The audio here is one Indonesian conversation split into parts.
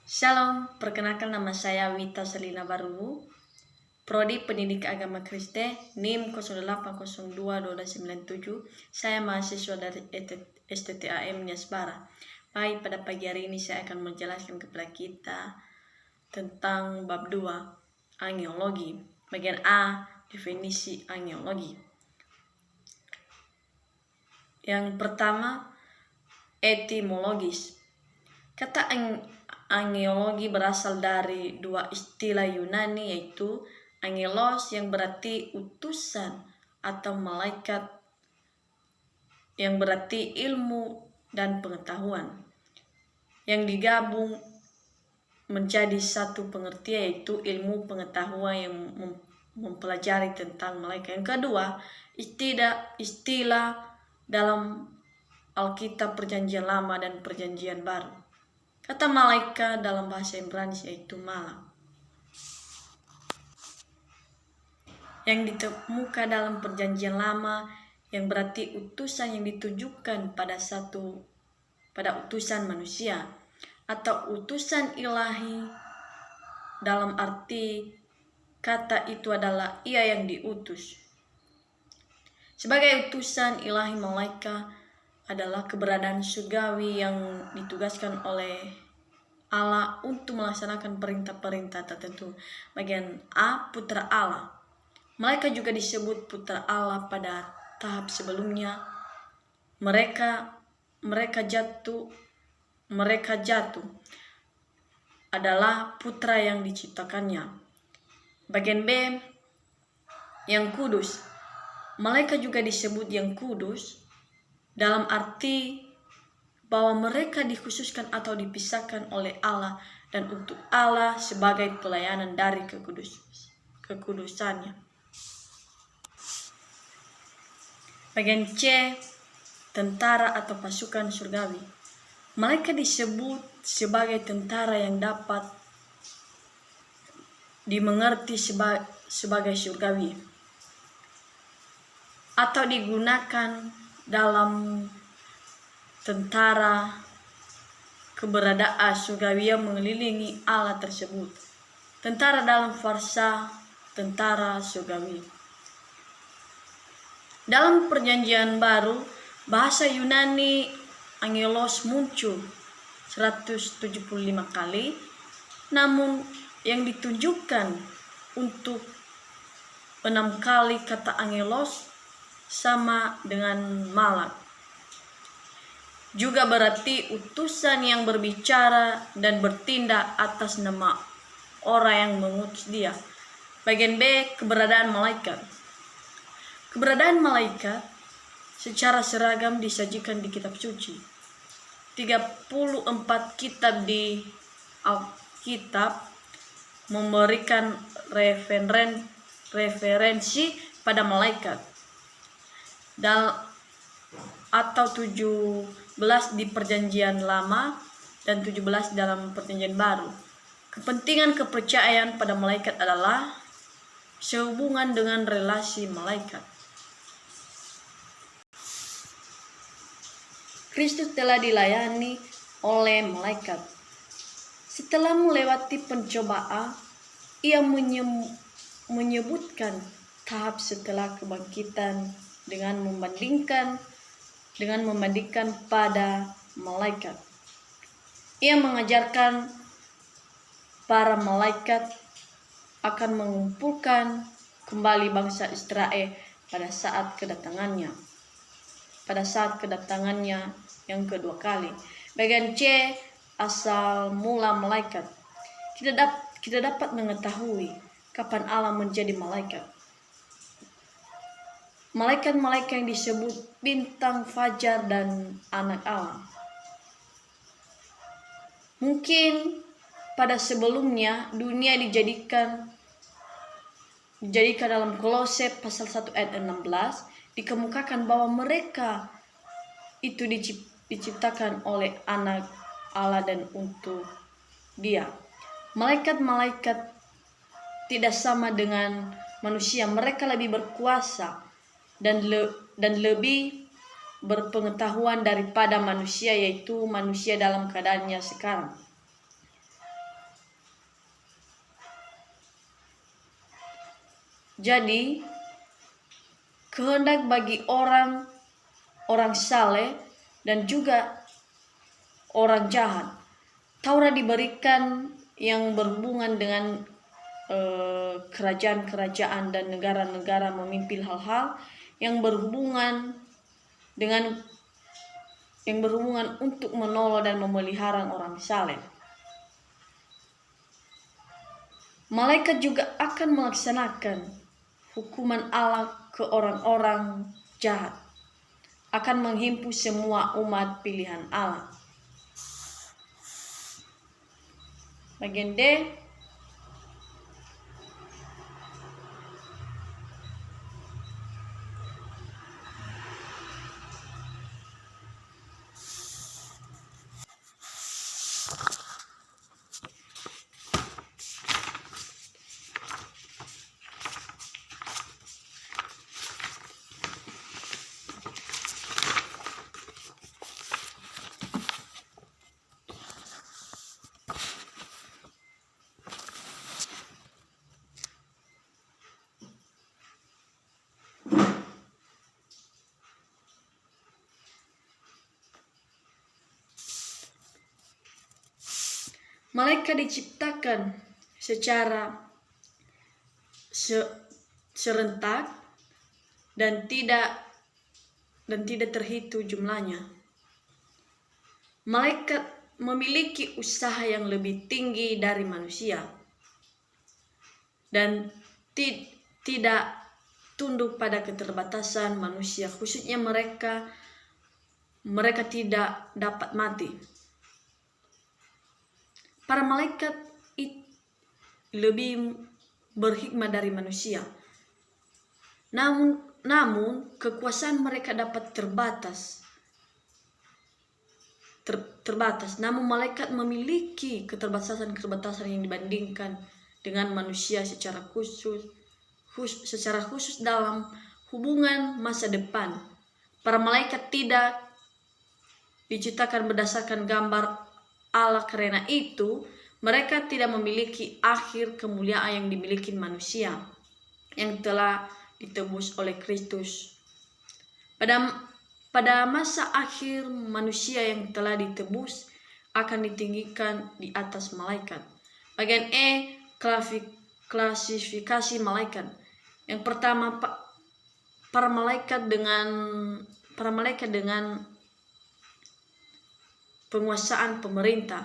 Shalom, perkenalkan nama saya Wita Selina Barubu, Prodi Pendidik Agama Kristen, NIM 08021297. Saya mahasiswa dari STTAM Niasbara. Baik, pada pagi hari ini saya akan menjelaskan kepada kita tentang bab 2, angiologi. Bagian A, definisi angiologi. Yang pertama, etimologis. Kata angiologi berasal dari dua istilah Yunani, yaitu angelos yang berarti utusan atau malaikat, yang berarti ilmu dan pengetahuan, yang digabung menjadi satu pengertian, yaitu ilmu pengetahuan yang mempelajari tentang malaikat. Yang kedua, istilah dalam Alkitab Perjanjian Lama dan Perjanjian Baru. Kata malaikat dalam bahasa Ibrani yaitu malak, yang ditemukan dalam Perjanjian Lama, yang berarti utusan yang ditujukan pada utusan manusia atau utusan ilahi. Dalam arti kata itu adalah ia yang diutus. Sebagai utusan ilahi, malaikat adalah keberadaan surgawi yang ditugaskan oleh Allah untuk melaksanakan perintah-perintah tertentu. Bagian A, putra Allah. Malaikat juga disebut putra Allah pada tahap sebelumnya. Mereka jatuh adalah putra yang diciptakannya. Bagian B, yang kudus. Malaikat juga disebut yang kudus dalam arti bahwa mereka dikhususkan atau dipisahkan oleh Allah dan untuk Allah sebagai pelayanan dari kekudusannya. Bagian C, tentara atau pasukan surgawi. Malaikat disebut sebagai tentara yang dapat dimengerti sebagai surgawi atau digunakan dalam tentara keberadaan surgawi yang mengelilingi Allah tersebut. Tentara dalam farsa tentara surgawi. Dalam Perjanjian Baru, bahasa Yunani angelos muncul 175 kali, namun yang ditunjukkan untuk 6 kali kata angelos sama dengan malak. Juga berarti utusan yang berbicara dan bertindak atas nama orang yang mengutus dia. Bagian B, keberadaan malaikat. Keberadaan malaikat secara seragam disajikan di kitab suci. 34 kitab di Alkitab memberikan referensi pada malaikat, atau 17 di Perjanjian Lama dan 17 dalam Perjanjian Baru. Kepentingan kepercayaan pada malaikat adalah sehubungan dengan relasi malaikat. Kristus telah dilayani oleh malaikat. Setelah melewati pencobaan, ia menyebutkan tahap setelah kebangkitan dengan membandingkan pada malaikat. Ia mengajarkan para malaikat akan mengumpulkan kembali bangsa Israel pada saat kedatangannya yang kedua kali. Bagian C, asal mula malaikat. Kita dapat mengetahui kapan Allah menjadi malaikat. Malaikat-malaikat yang disebut bintang fajar dan anak Allah. Mungkin pada sebelumnya dunia dijadikan dalam Kolose pasal 1 ayat 16 dikemukakan bahwa mereka itu diciptakan oleh anak Allah dan untuk dia. Malaikat-malaikat tidak sama dengan manusia. Mereka lebih berkuasa dan lebih berpengetahuan daripada manusia, yaitu manusia dalam keadaannya sekarang. Jadi kehendak bagi orang saleh dan juga orang jahat. Taurat diberikan yang berhubungan dengan kerajaan-kerajaan dan negara-negara, memimpin hal-hal yang berhubungan untuk menolong dan memelihara orang saleh. Malaikat juga akan melaksanakan hukuman Allah ke orang-orang jahat, akan menghimpus semua umat pilihan Allah. Bagian D, malaikat diciptakan secara serentak dan tidak terhitung jumlahnya. Malaikat memiliki usaha yang lebih tinggi dari manusia dan tidak tunduk pada keterbatasan manusia, khususnya mereka tidak dapat mati. Para malaikat lebih berhikmah dari manusia. Namun kekuasaan mereka dapat terbatas. Namun malaikat memiliki keterbatasan yang dibandingkan dengan manusia secara khusus dalam hubungan masa depan. Para malaikat tidak diciptakan berdasarkan gambar Allah, karena itu mereka tidak memiliki akhir kemuliaan yang dimiliki manusia yang telah ditebus oleh Kristus. Pada masa akhir, manusia yang telah ditebus akan ditinggikan di atas malaikat. Bagian E, klasifikasi malaikat. Yang pertama, para malaikat dengan penguasaan pemerintah.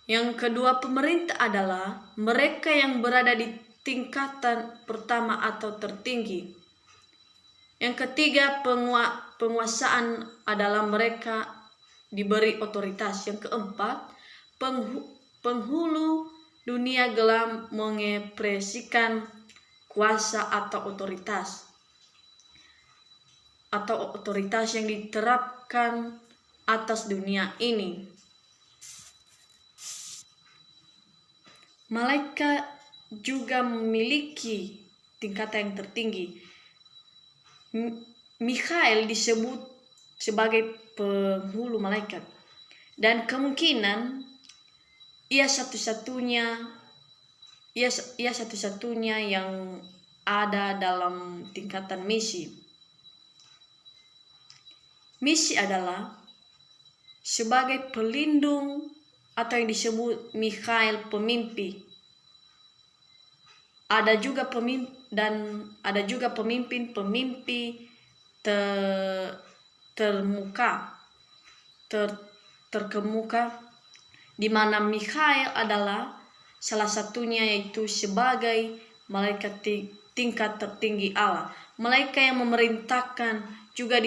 Yang kedua, pemerintah adalah mereka yang berada di tingkatan pertama atau tertinggi. Yang ketiga, penguasaan adalah mereka diberi otoritas. Yang keempat, penghulu dunia gelap mengekspresikan kuasa atau otoritas yang diterapkan atas dunia ini. Malaikat juga memiliki tingkatan yang tertinggi. Mikhail disebut sebagai penghulu malaikat, dan kemungkinan ia satu-satunya yang ada dalam tingkatan misi. Misi adalah sebagai pelindung atau yang disebut Mikhail pemimpin. Ada juga pemimpin terkemuka, di mana Mikhail adalah salah satunya, yaitu sebagai malaikat tingkat tertinggi Allah. Malaikat yang memerintahkan juga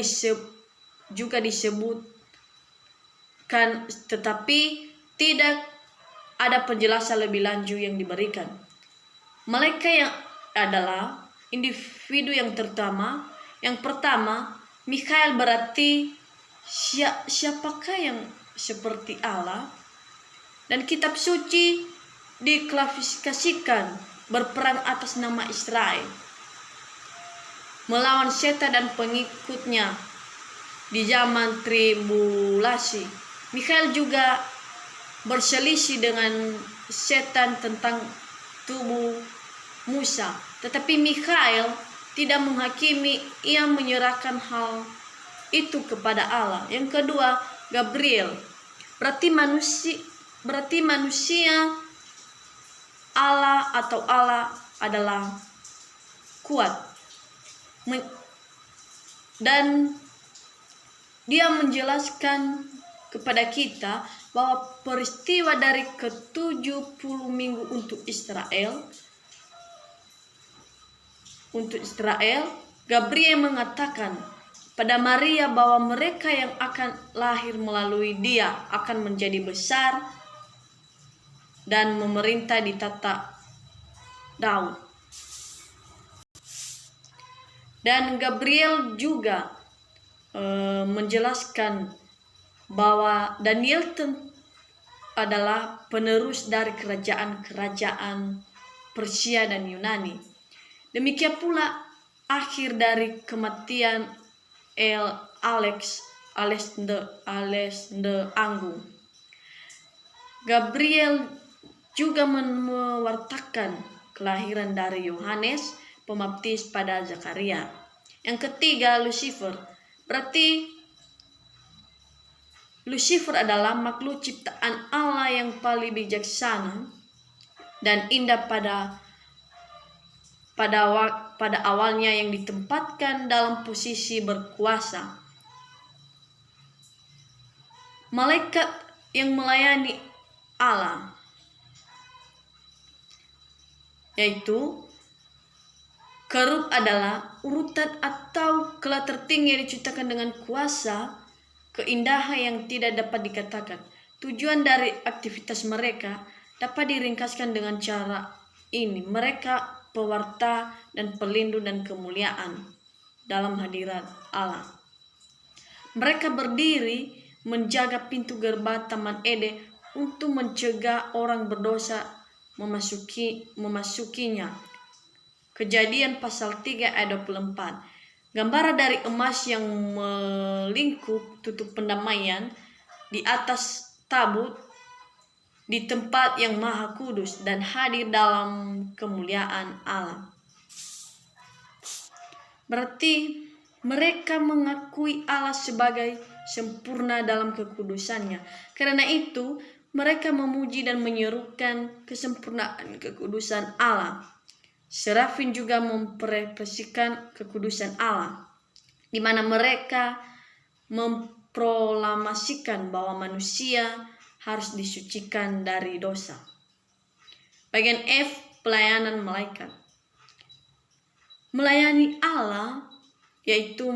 disebutkan, tetapi tidak ada penjelasan lebih lanjut yang diberikan. Malaikat yang adalah individu yang pertama. Yang pertama, Mikhail berarti siapakah yang seperti Allah? Dan kitab suci diklasifikasikan berperang atas nama Israel, melawan setan dan pengikutnya di zaman tribulasi. Mikhail juga berselisih dengan setan tentang tubuh Musa. Tetapi Mikhail tidak menghakimi, ia menyerahkan hal itu kepada Allah. Yang kedua, Gabriel. Berarti manusia Allah atau Allah adalah kuat. Dan dia menjelaskan kepada kita bahwa peristiwa dari ke-70 minggu untuk Israel, Gabriel mengatakan pada Maria bahwa mereka yang akan lahir melalui dia akan menjadi besar dan memerintah di tata Daud. Dan Gabriel juga menjelaskan bahwa Daniel adalah penerus dari kerajaan-kerajaan Persia dan Yunani. Demikian pula akhir dari kematian Alexander Agung. Gabriel juga mewartakan kelahiran dari Yohanes Pembaptis pada Zakaria. Yang ketiga, Lucifer. Berarti Lucifer adalah makhluk ciptaan Allah yang paling bijaksana dan indah pada awalnya, yang ditempatkan dalam posisi berkuasa. Malaikat yang melayani Allah, yaitu kerub, adalah urutan atau kelas tertinggi yang diciptakan dengan kuasa, keindahan yang tidak dapat dikatakan. Tujuan dari aktivitas mereka dapat diringkaskan dengan cara ini: mereka pewarta dan pelindung dan kemuliaan dalam hadirat Allah. Mereka berdiri menjaga pintu gerbang Taman Eden untuk mencegah orang berdosa memasukinya. Kejadian pasal 3 ayat 24. Gambaran dari emas yang melingkup tutup pendamaian di atas tabut di tempat yang maha kudus dan hadir dalam kemuliaan Allah. Berarti mereka mengakui Allah sebagai sempurna dalam kekudusannya. Karena itu mereka memuji dan menyerukan kesempurnaan kekudusan Allah. Serafin juga mempresentasikan kekudusan Allah, di mana mereka memproklamasikan bahwa manusia harus disucikan dari dosa. Bagian F, pelayanan malaikat. Melayani Allah yaitu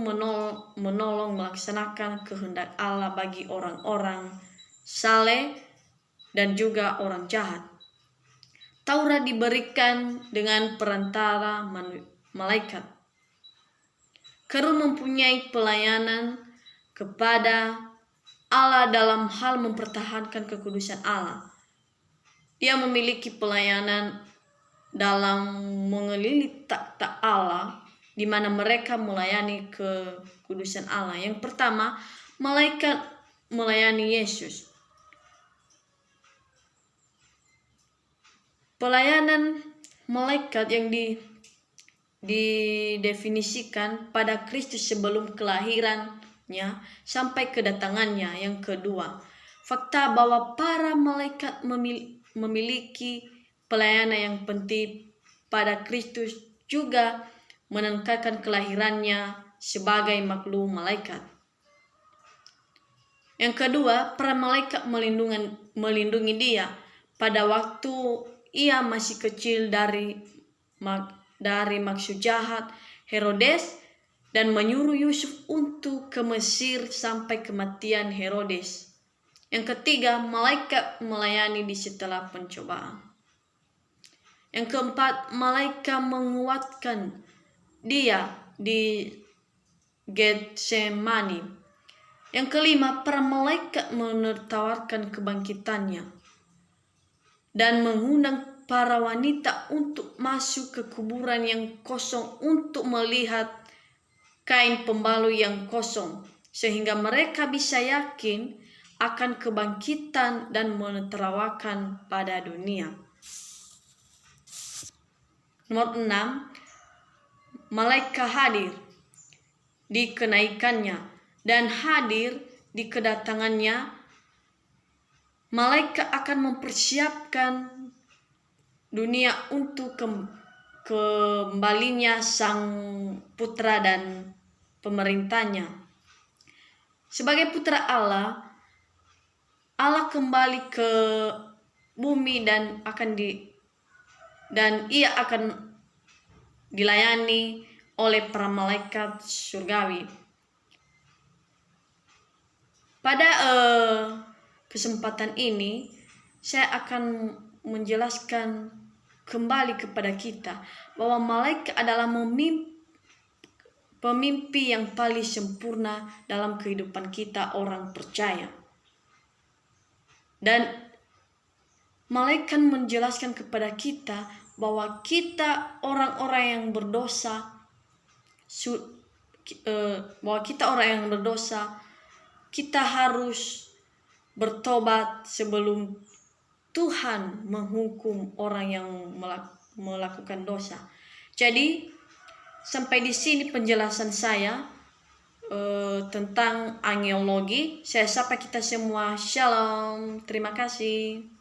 menolong melaksanakan kehendak Allah bagi orang-orang saleh dan juga orang jahat. Taurat diberikan dengan perantara malaikat. Kerub mempunyai pelayanan kepada Allah dalam hal mempertahankan kekudusan Allah. Dia memiliki pelayanan dalam mengelilingi takhta Allah, di mana mereka melayani kekudusan Allah. Yang pertama, malaikat melayani Yesus. Pelayanan malaikat yang didefinisikan pada Kristus sebelum kelahirannya sampai kedatangannya. Yang kedua, fakta bahwa para malaikat memiliki pelayanan yang penting pada Kristus juga menekankan kelahirannya sebagai makhluk malaikat. Yang kedua, para malaikat melindungi dia pada waktu ia masih kecil dari maksud jahat Herodes dan menyuruh Yusuf untuk ke Mesir sampai kematian Herodes. Yang ketiga, malaikat melayani di setelah pencobaan. Yang keempat, malaikat menguatkan dia di Getsemani. Yang kelima, para malaikat menertawakan kebangkitannya dan mengundang para wanita untuk masuk ke kuburan yang kosong untuk melihat kain pembalut yang kosong, sehingga mereka bisa yakin akan kebangkitan dan menertawakan pada dunia. Nomor 6, malaikat hadir di kenaikannya dan hadir di kedatangannya. Malaikat akan mempersiapkan dunia untuk kembalinya sang putra dan pemerintahnya. Sebagai putra Allah, Allah kembali ke bumi dan ia akan dilayani oleh para malaikat surgawi. Pada kesempatan ini saya akan menjelaskan kembali kepada kita bahwa malaikat adalah pemimpi yang paling sempurna dalam kehidupan kita orang percaya. Dan malaikat menjelaskan kepada kita bahwa kita orang-orang yang berdosa, kita harus bertobat sebelum Tuhan menghukum orang yang melakukan dosa. Jadi sampai di sini penjelasan saya tentang angelologi. Saya sapa kita semua. Shalom. Terima kasih.